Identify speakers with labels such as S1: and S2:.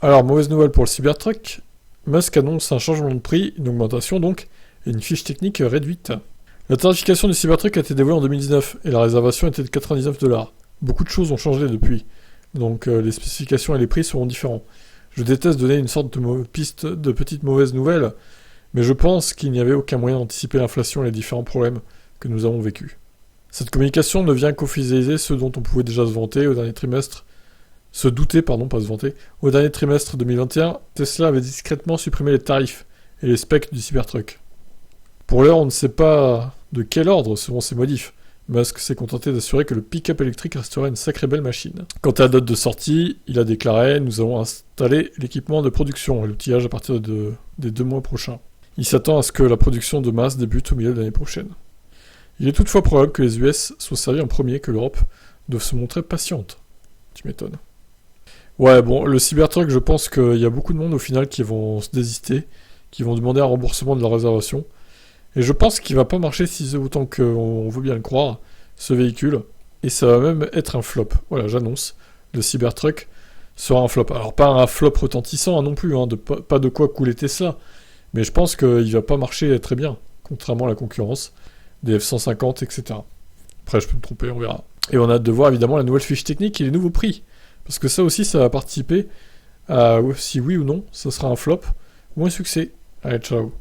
S1: Alors, mauvaise nouvelle pour le Cybertruck, Musk annonce un changement de prix, une augmentation donc, et une fiche technique réduite. La tarification du Cybertruck a été dévoilée en 2019, et la réservation était de 99 $. Beaucoup de choses ont changé depuis, donc les spécifications et les prix seront différents. Je déteste donner une sorte de piste de petites mauvaises nouvelles, mais je pense qu'il n'y avait aucun moyen d'anticiper l'inflation et les différents problèmes que nous avons vécus. Cette communication ne vient qu'officialiser ce dont on pouvait déjà se vanter au dernier trimestre, se douter, pardon, pas se vanter. Au dernier trimestre 2021, Tesla avait discrètement supprimé les tarifs et les specs du Cybertruck. Pour l'heure, on ne sait pas de quel ordre seront ces modifs. Musk s'est contenté d'assurer que le pick-up électrique restera une sacrée belle machine. Quant à la date de sortie, il a déclaré « Nous allons installer l'équipement de production et l'outillage à partir des 2 mois prochains. Il s'attend à ce que la production de masse débute au milieu de l'année prochaine. » Il est toutefois probable que les US soient servis en premier, que l'Europe doive se montrer patiente. Tu m'étonnes. Ouais, bon, le Cybertruck, je pense qu'il y a beaucoup de monde au final qui vont se désister, qui vont demander un remboursement de leur réservation. Et je pense qu'il va pas marcher si autant qu'on veut bien le croire, ce véhicule. Et ça va même être un flop. Voilà, j'annonce. Le Cybertruck sera un flop. Alors pas un flop retentissant non plus, pas de quoi couler Tesla. Mais je pense qu'il va pas marcher très bien, contrairement à la concurrence des F-150, etc. Après, je peux me tromper, on verra. Et on a hâte de voir évidemment la nouvelle fiche technique et les nouveaux prix. Parce que ça aussi, ça va participer à si oui ou non, ça sera un flop ou un succès. Allez, ciao.